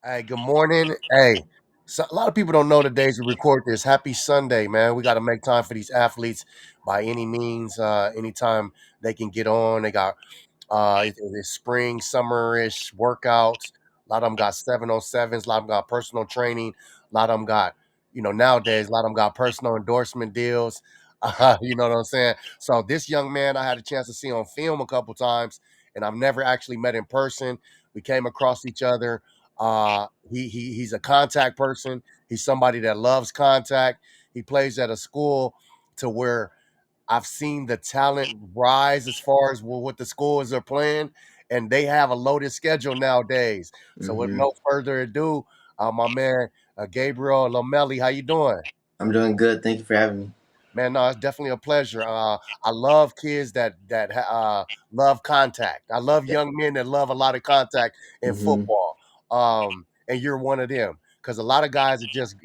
Hey, good morning. Hey, so a lot of people don't know the days we record this. Happy Sunday, man. We got to make time for these athletes by any means, anytime they can get on. They got it's spring, summerish workouts. A lot of them got 707s, a lot of them got personal training, a lot of them got, nowadays, a lot of them got personal endorsement deals. You know what I'm saying? So this young man I had a chance to see on film a couple times, and I've never actually met in person. We came across each other. He's a contact person. He's somebody that loves contact. He plays at a school to where I've seen the talent rise as far as what the schools are playing, and they have a loaded schedule nowadays. So with hmm no further ado, my man Gabriel Lomeli, how you doing? I'm doing good. Thank you for having me. Man, no, it's definitely a pleasure. I love kids that love contact. I love Yeah. young men that love a lot of contact in hmm football. And you're one of them because a lot of guys are just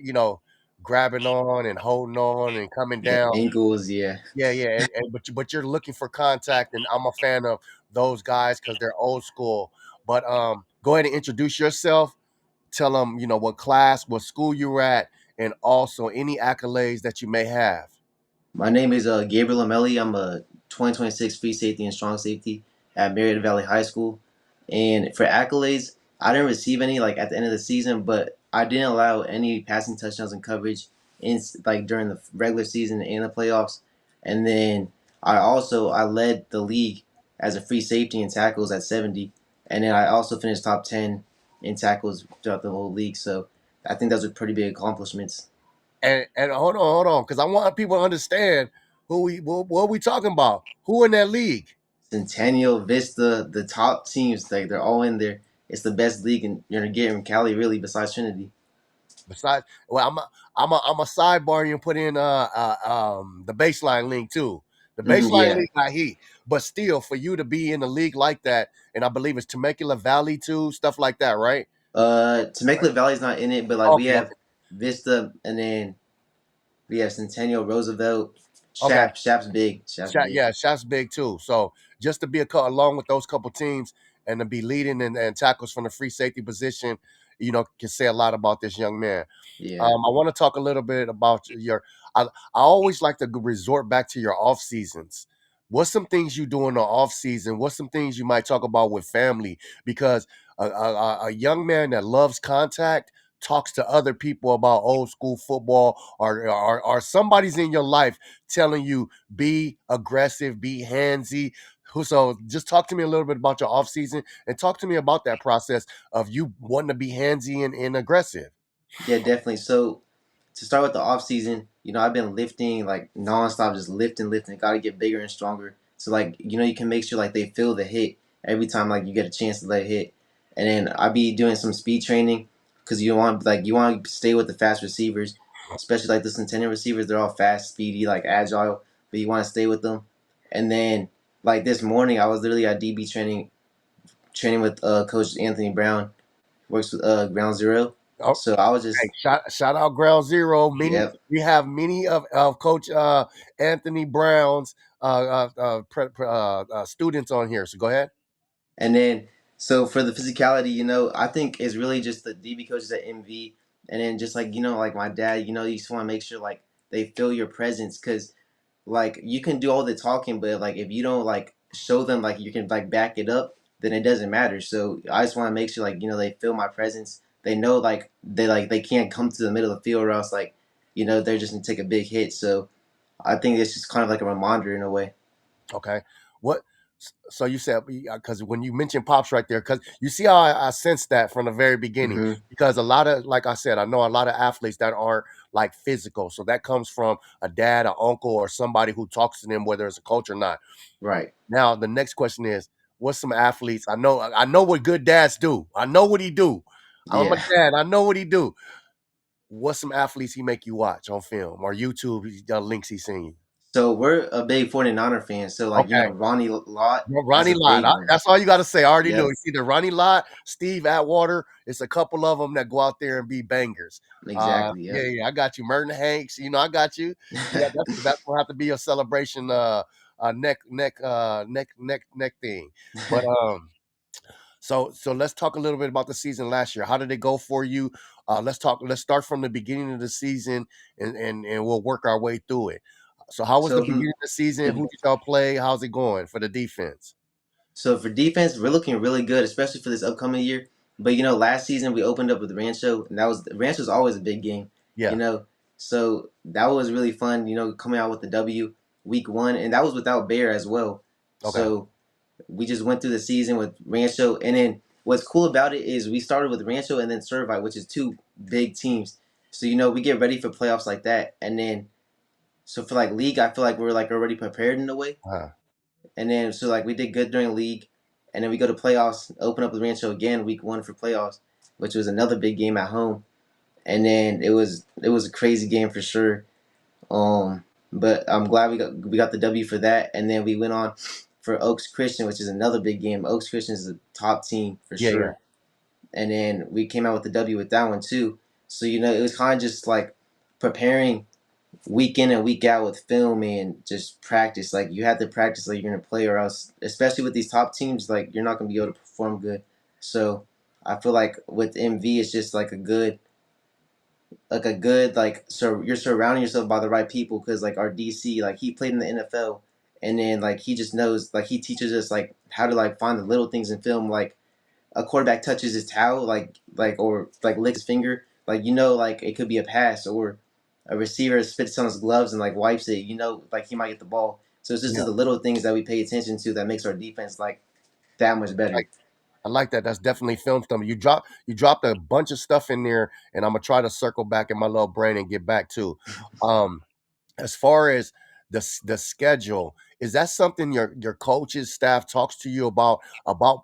grabbing on and holding on and coming Yeah. down. Ankles. Yeah. Yeah, yeah, but you're looking for contact, and I'm a fan of those guys because they're old school. But go ahead and introduce yourself. Tell them what class, what school you were at, and also any accolades that you may have. My name is Gabriel Lomeli. I'm a 2026 free safety and strong safety at Murrieta Valley High School. And for accolades, I didn't receive any like at the end of the season, but I didn't allow any passing touchdowns and coverage in like during the regular season and the playoffs. And then I led the league as a free safety in tackles at 70, and then I also finished top 10 in tackles throughout the whole league. So I think those are pretty big accomplishments. And hold on, because I want people to understand what we talking about. Who in that league? Centennial, Vista, the top teams, like they're all in there. It's the best league in you're gonna get in Cali, really, besides Trinity. Besides, well, I'm a sidebar you and put in the baseline link too. The baseline Yeah. link got heat, but still for you to be in a league like that, and I believe it's Temecula Valley too, stuff like that, right? Temecula Valley's not in it, but like we Okay, have okay, Vista, and then we have Centennial, Roosevelt, okay. Shap's big, Shap's big. Yeah, Shaq's big too. So just to be along with those couple teams and to be leading and tackles from the free safety position, can say a lot about this young man. Yeah. I want to talk a little bit about your. I always like to resort back to your off seasons. What's some things you do in the off season? What's some things you might talk about with family? Because a young man that loves contact talks to other people about old school football, or somebody's in your life telling you be aggressive, be handsy. So just talk to me a little bit about your off season and talk to me about that process of you wanting to be handsy and aggressive. Yeah, definitely. So to start with the off season, I've been lifting like nonstop, just lifting. Got to get bigger and stronger. So like, you can make sure like they feel the hit every time like you get a chance to let it hit. And then I be doing some speed training because you want to stay with the fast receivers, especially like the Centennial receivers. They're all fast, speedy, like agile, but you want to stay with them. And then like this morning, I was literally at DB training with Coach Anthony Brown, works with Ground Zero. Oh, So I was hey, just shout out Ground Zero. Many yeah. we have many of Coach Anthony Brown's students on here. So go ahead. And then, so for the physicality, I think it's really just the DB coaches at MV, and then just like like my dad, you just want to make sure like they feel your presence, because like you can do all the talking, but like if you don't like show them like you can like back it up, then it doesn't matter. So I just want to make sure like they feel my presence. They know they can't come to the middle of the field or else like they're just gonna take a big hit. So I think it's just kind of like a reminder in a way. Okay. What? So you said because when you mentioned pops right there, because you see how I sensed that from the very beginning. hmm Because a lot of, like I said, I know a lot of athletes that aren't like physical, so that comes from a dad, an uncle, or somebody who talks to them, whether it's a coach or not. Right. Now the next question is, what's some athletes? I know what good dads do. I know what he do. I'm a Yeah. dad. I know what he do. What's some athletes he make you watch on film or YouTube? Links he seen you. So we're a big 49er fan. So like Okay. Ronnie Lott, that's Ronnie a Lott. big one. That's all you got to say. I already knew. Yep. It's either Ronnie Lott, Steve Atwater. It's a couple of them that go out there and be bangers. Exactly. Yeah, Yep. yeah, I got you. Merton Hanks. I got you. Yeah, that's gonna have to be a celebration. Neck thing. But So let's talk a little bit about the season last year. How did it go for you? Let's start from the beginning of the season, and we'll work our way through it. So how was the So from beginning of the season? Who mhm. did y'all play? How's it going for the defense? So for defense, we're looking really good, especially for this upcoming year. But last season we opened up with Rancho, and that was Rancho's always a big game. You Yeah. know, so that was really fun. Coming out with the W week one, and that was without Bear as well. Okay. So we just went through the season with Rancho, and then what's cool about it is we started with Rancho and then Servite, which is two big teams. So we get ready for playoffs like that, and then so for like league, I feel like we're like already prepared in a way. Uh, And then so like we did good during league, and then we go to playoffs, open up with Rancho again week one for playoffs, which was another big game at home. And then it was a crazy game for sure. But I'm glad we got the W for that, and then we went on for Oaks Christian, which is another big game. Oaks Christian is a top team for yeah, yeah. sure, and then we came out with the W with that one too. So it was kind of just like preparing week in and week out with film and just practice. Like you have to practice like you're gonna play, or else, especially with these top teams, like you're not gonna be able to perform good. So I feel like with MV, it's just like a good so you're surrounding yourself by the right people because like our DC, like he played in the NFL, and then like he just knows, like he teaches us like how to like find the little things in film, like a quarterback touches his towel, or like licks his finger, like like it could be a pass, or a receiver spits on his gloves and like wipes it, like he might get the ball. So it's just Yeah. the little things that we pay attention to that makes our defense like that much better. I like that. That's definitely film stuff. You dropped a bunch of stuff in there, and I'm gonna try to circle back in my little brain and get back to. Um, as far as the schedule, is that something your coaches staff talks to you about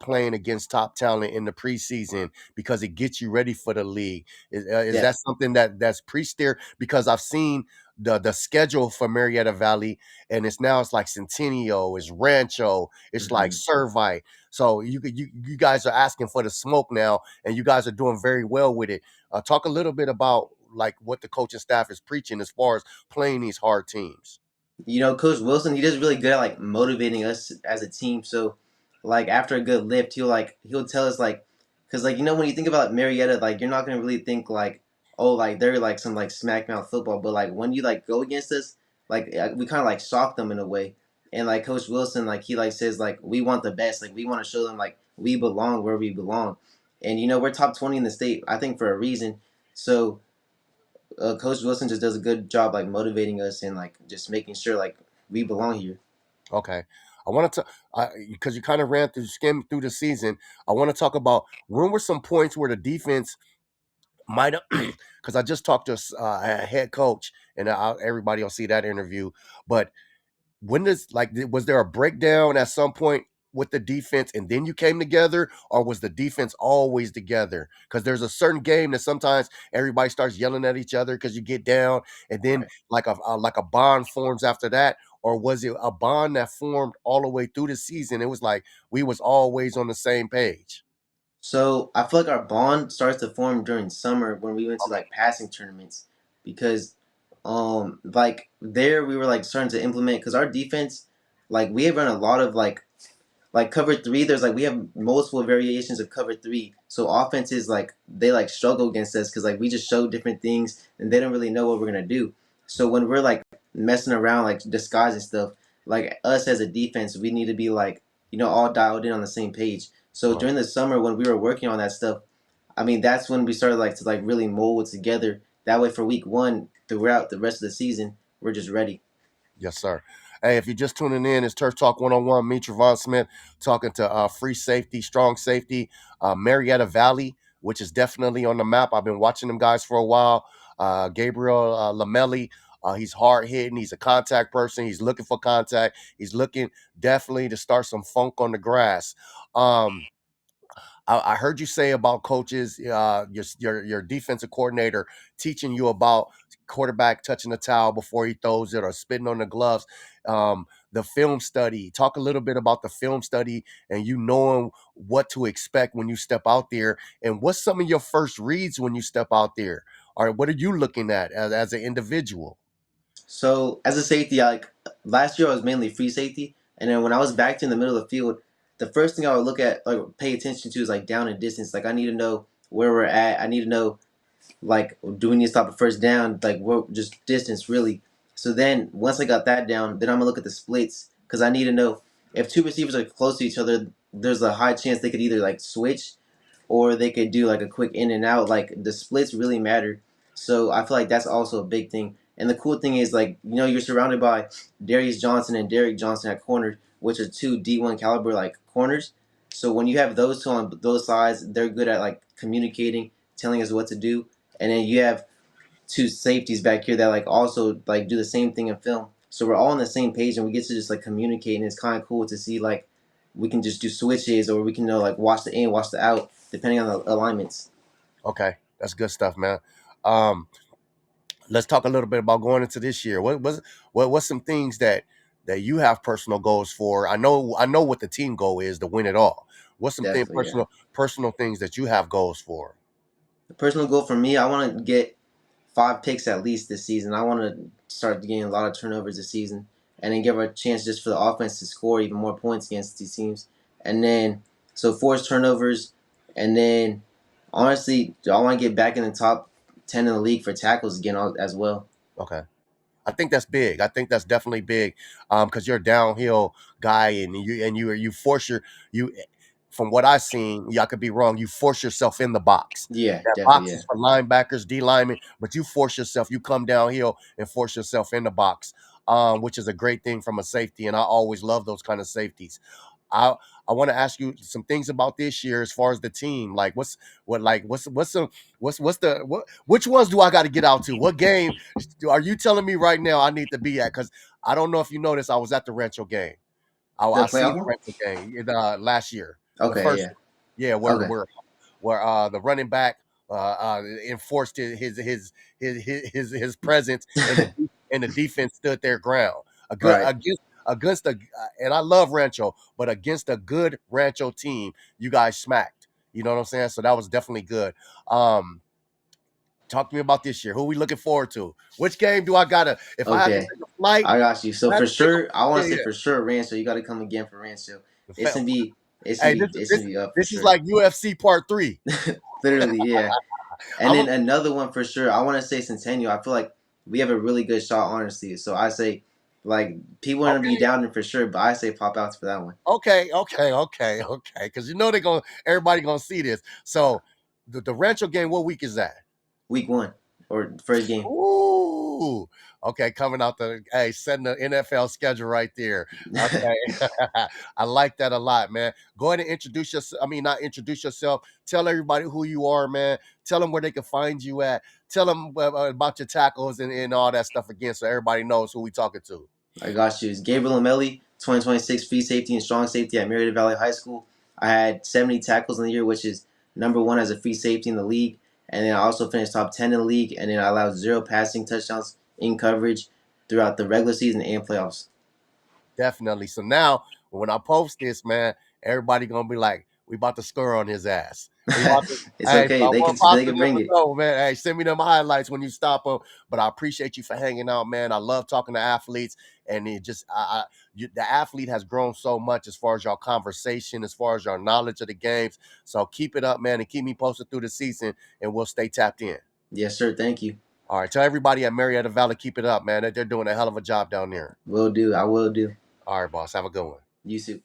playing against top talent in the preseason because it gets you ready for the league? Is Yeah. that something that's preached there? Because I've seen the schedule for Murrieta Valley, and it's like Centennial, it's Rancho, it's like hmm Servite. So you guys are asking for the smoke now, and you guys are doing very well with it. Talk a little bit about like what the coaching staff is preaching as far as playing these hard teams. Coach Wilson, he does really good at like motivating us as a team. So, like after a good lift, he'll tell us like, because like when you think about Marietta, like you're not gonna really think like, oh, like they're like some like smack mouth football, but like when you like go against us, like we kind of like shock them in a way. And like Coach Wilson, like he like says like we want the best, like we want to show them like we belong where we belong, and we're top 20 in the state, I think for a reason. So Coach Wilson just does a good job like motivating us and like just making sure like we belong here. Okay. I want to, because you kind of skimmed through the season. I want to talk about when were some points where the defense might have, because I just talked to a head coach, and everybody will see that interview. But when does was there a breakdown at some point with the defense and then you came together, or was the defense always together? Because there's a certain game that sometimes everybody starts yelling at each other because you get down, and then Right. like a bond forms after that, or was it a bond that formed all the way through the season? It was like we was always on the same page. So I feel like our bond starts to form during summer when we went to like passing tournaments, because like there we were like starting to implement, because our defense, like we have run a lot of like cover three. There's like we have multiple variations of cover three. So offenses like they like struggle against us because like we just show different things and they don't really know what we're gonna do. So when we're like messing around like disguising stuff, like us as a defense, we need to be like all dialed in on the same page. So Uh, during the summer when we were working on that stuff, I mean that's when we started like to like really mold it together. That way for week one throughout the rest of the season, we're just ready. Yes, sir. Hey, if you're just tuning in, it's Turf Talk 101. Me, Travon Smith, talking to free safety, strong safety, Murrieta Valley, which is definitely on the map. I've been watching them guys for a while. Gabriel Lomeli, he's hard hitting. He's a contact person. He's looking for contact. He's looking definitely to start some funk on the grass. Um, I heard you say about coaches, your defensive coordinator teaching you about quarterback touching the towel before he throws it or spitting on the gloves. The film study. Talk a little bit about the film study and you knowing what to expect when you step out there. And what's some of your first reads when you step out there? Or what are you looking at as an individual? So as a safety, last year I was mainly free safety, and then when I was back in the middle of the field, the first thing I would look at, like pay attention to, is like down and distance. Like I need to know where we're at. I need to know, like, do we need to stop at first down? Like, what, just distance really. So then once I got that down, then I'm gonna look at the splits because I need to know if two receivers are close to each other. There's a high chance they could either like switch or they could do like a quick in and out. Like the splits really matter. So I feel like that's also a big thing. And the cool thing is, like, you're surrounded by Darius Johnson and Derek Johnson at corners, which are two D1 caliber like corners. So when you have those two on those sides, they're good at like communicating, telling us what to do. And then you have two safeties back here that like also like do the same thing in film. So we're all on the same page and we get to just like communicate, and it's kind of cool to see like we can just do switches, or we can know like watch the in, watch the out, depending on the alignments. Okay, that's good stuff, man. Um, let's talk a little bit about going into this year. What's some things that you have personal goals for? I know what the team goal is, to win it all. What's some thing Definitely, yeah. personal things that you have goals for? The personal goal for me, I want to get 5 picks at least this season. I want to start getting a lot of turnovers this season, and then give our chance just for the offense to score even more points against these teams. And then so force turnovers, and then honestly, I want to get back in the top 10 in the league for tackles again as well. Okay. I think that's big. I think that's definitely big, because you're a downhill guy, and you force you. From what I've seen, I could be wrong. You force yourself in the box. Yeah, That definitely, box yeah. is for linebackers, D linemen, but you force yourself. You come downhill and force yourself in the box, which is a great thing from a safety. And I always love those kind of safeties. I I want to ask you some things about this year as far as the team. Like what's the which ones do I got to get out to? What game are you telling me right now I need to be at? Because I don't know if you noticed, I was at the Rancho game. I The see the playoff one? Rancho game last year, the Okay, first yeah. one. Yeah, where Okay, the running back enforced his presence, and the defense stood their ground. A good right. against a and I love Rancho, but against a good Rancho team, you guys smacked. You know what I'm saying? So that was definitely good. Um, Talk to me about this year. Who we looking forward to? Which game do I gotta? If I have to Okay, take a flight, I got you. So I have for to take a sure, I want yeah, to say yeah. for sure Rancho. You got to come again for Rancho. The It's fa- gonna be, it's gonna Hey, be, it's gonna be up for this is sure. like UFC Part 3. Literally, yeah. And I'm a then another one for sure. I want to say Centennial. I feel like we have a really good shot, honestly. So I say, like, people are gonna be okay. down there for sure, but I say pop outs for that one. Okay. Because you know everybody gonna see this. So the Rancho game, what week is that? Week one or first game. Ooh, okay, coming out setting the NFL schedule right there. Okay, I like that a lot, man. Go ahead and introduce yourself. I mean, not introduce yourself. Tell everybody who you are, man. Tell them where they can find you at. Tell them about your tackles and all that stuff again, so everybody knows who we talking to. I got you. It's Gabriel Lomeli, 2026 free safety and strong safety at Murrieta Valley High School. I had 70 tackles in the year, which is number one as a free safety in the league. And then I also finished top 10 in the league. And then I allowed 0 passing touchdowns in coverage throughout the regular season and playoffs. Definitely. So now when I post this, man, everybody gonna be like, we about to score on his ass. We about to It's hey, so okay. I They can want they can positive bring or it. no, man. Hey, send me them highlights when you stop them. But I appreciate you for hanging out, man. I love talking to athletes, and it just the athlete has grown so much as far as your conversation, as far as your knowledge of the games. So keep it up, man, and keep me posted through the season, and we'll stay tapped in. Yes, sir. Thank you. All right, tell everybody at Murrieta Valley, keep it up, man. They're doing a hell of a job down there. Will do. I will do. All right, boss. Have a good one. You too.